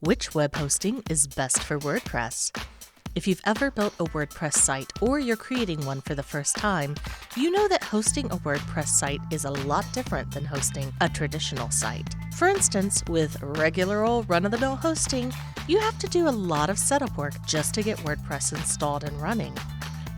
Which web hosting is best for WordPress? If you've ever built a WordPress site or you're creating one for the first time, you know that hosting a WordPress site is a lot different than hosting a traditional site. For instance, with regular old run-of-the-mill hosting, you have to do a lot of setup work just to get WordPress installed and running.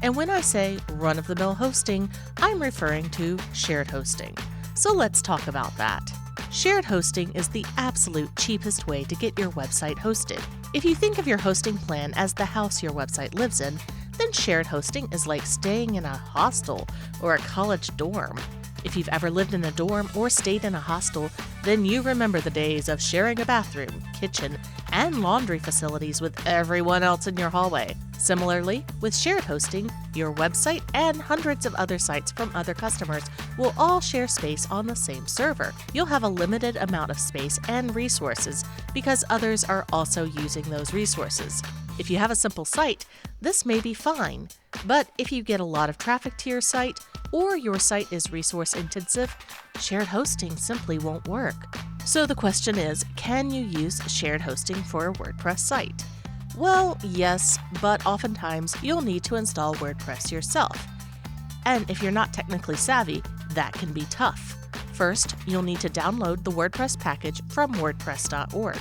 And when I say run-of-the-mill hosting, I'm referring to shared hosting. So let's talk about that. Shared hosting is the absolute cheapest way to get your website hosted. If you think of your hosting plan as the house your website lives in, then shared hosting is like staying in a hostel or a college dorm. If you've ever lived in a dorm or stayed in a hostel, then you remember the days of sharing a bathroom, kitchen, and laundry facilities with everyone else in your hallway. Similarly, with shared hosting, your website and hundreds of other sites from other customers will all share space on the same server. You'll have a limited amount of space and resources because others are also using those resources. If you have a simple site, this may be fine, but if you get a lot of traffic to your site or your site is resource intensive, shared hosting simply won't work. So the question is, can you use shared hosting for a WordPress site? Well, yes, but oftentimes you'll need to install WordPress yourself. And if you're not technically savvy, that can be tough. First, you'll need to download the WordPress package from WordPress.org.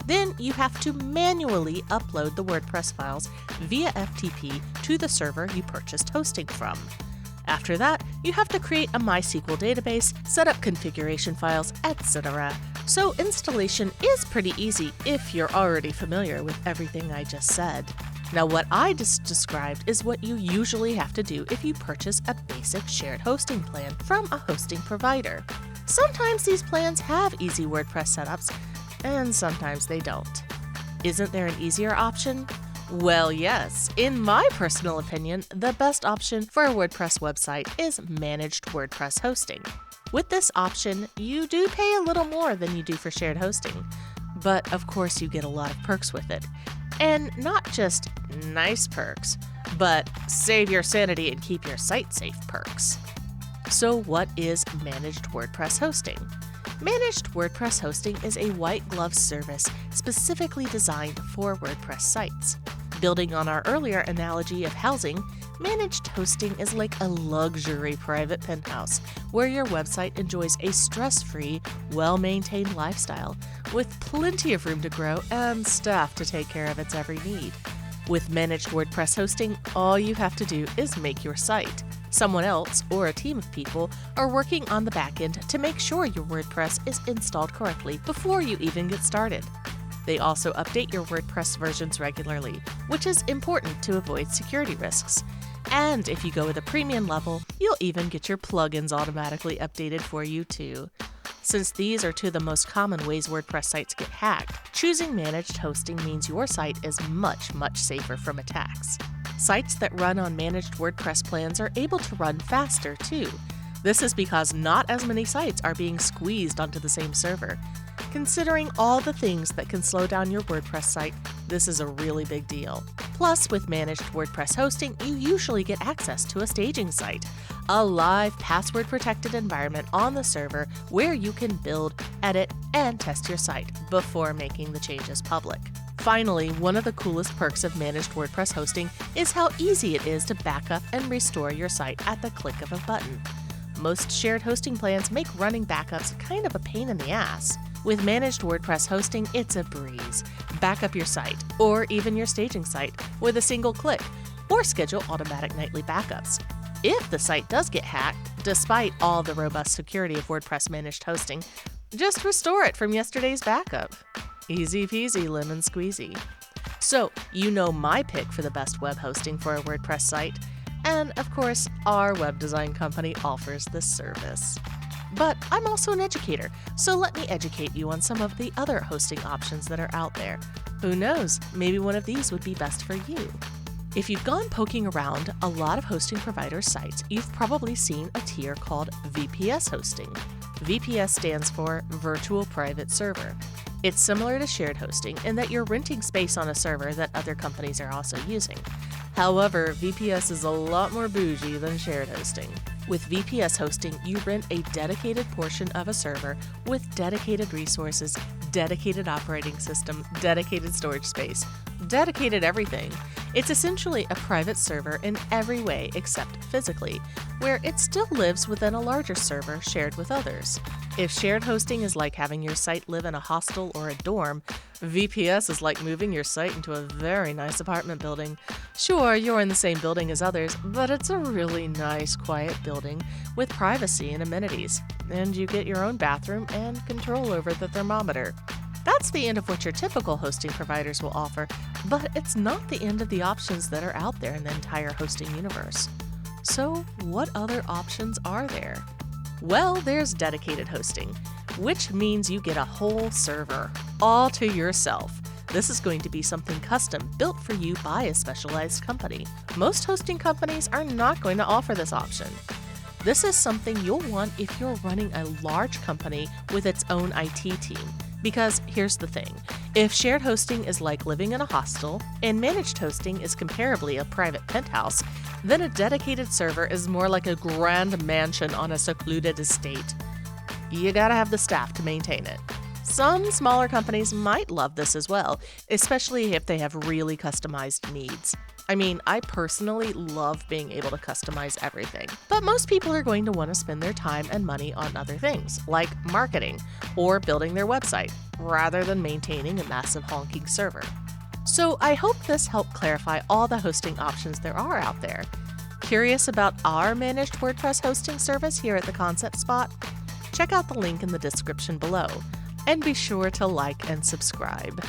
Then you have to manually upload the WordPress files via FTP to the server you purchased hosting from. After that, you have to create a MySQL database, set up configuration files, etc. So installation is pretty easy if you're already familiar with everything I just said. Now what I just described is what you usually have to do if you purchase a basic shared hosting plan from a hosting provider. Sometimes these plans have easy WordPress setups, and sometimes they don't. Isn't there an easier option? Well, yes. In my personal opinion, the best option for a WordPress website is managed WordPress hosting. With this option, you do pay a little more than you do for shared hosting, but of course you get a lot of perks with it. And not just nice perks, but save your sanity and keep your site safe perks. So what is managed WordPress hosting? Managed WordPress hosting is a white glove service specifically designed for WordPress sites. Building on our earlier analogy of housing, managed hosting is like a luxury private penthouse where your website enjoys a stress-free, well-maintained lifestyle with plenty of room to grow and staff to take care of its every need. With managed WordPress hosting, all you have to do is make your site. Someone else or a team of people are working on the back end to make sure your WordPress is installed correctly before you even get started. They also update your WordPress versions regularly, which is important to avoid security risks. And if you go with a premium level, you'll even get your plugins automatically updated for you too. Since these are two of the most common ways WordPress sites get hacked, choosing managed hosting means your site is much safer from attacks. Sites that run on managed WordPress plans are able to run faster too. This is because not as many sites are being squeezed onto the same server. Considering all the things that can slow down your WordPress site, this is a really big deal. Plus, with managed WordPress hosting, you usually get access to a staging site, a live password-protected environment on the server where you can build, edit, and test your site before making the changes public. Finally, one of the coolest perks of managed WordPress hosting is how easy it is to back up and restore your site at the click of a button. Most shared hosting plans make running backups kind of a pain in the ass. With managed WordPress hosting, it's a breeze. Back up your site, or even your staging site, with a single click, or schedule automatic nightly backups. If the site does get hacked, despite all the robust security of WordPress managed hosting, just restore it from yesterday's backup. Easy peasy lemon squeezy. So, you know my pick for the best web hosting for a WordPress site. And of course, our web design company offers this service. But I'm also an educator, so let me educate you on some of the other hosting options that are out there. Who knows, maybe one of these would be best for you. If you've gone poking around a lot of hosting provider sites, you've probably seen a tier called VPS hosting. VPS stands for Virtual Private Server. It's similar to shared hosting in that you're renting space on a server that other companies are also using. However, VPS is a lot more bougie than shared hosting. With VPS hosting, you rent a dedicated portion of a server with dedicated resources, dedicated operating system, dedicated storage space, dedicated everything. It's essentially a private server in every way except physically, where it still lives within a larger server shared with others. If shared hosting is like having your site live in a hostel or a dorm, VPS is like moving your site into a very nice apartment building. Sure, you're in the same building as others, but it's a really nice, quiet building with privacy and amenities, and you get your own bathroom and control over the thermometer. That's the end of what your typical hosting providers will offer, but it's not the end of the options that are out there in the entire hosting universe. So, what other options are there? Well, there's dedicated hosting, which means you get a whole server, all to yourself. This is going to be something custom built for you by a specialized company. Most hosting companies are not going to offer this option. This is something you'll want if you're running a large company with its own IT team. Because here's the thing, if shared hosting is like living in a hostel and managed hosting is comparably a private penthouse, then a dedicated server is more like a grand mansion on a secluded estate. You gotta have the staff to maintain it. Some smaller companies might love this as well, especially if they have really customized needs. I mean, I personally love being able to customize everything, but most people are going to want to spend their time and money on other things, like marketing or building their website, rather than maintaining a massive honking server. So I hope this helped clarify all the hosting options there are out there. Curious about our managed WordPress hosting service here at the Concept Spot? Check out the link in the description below, and be sure to like and subscribe.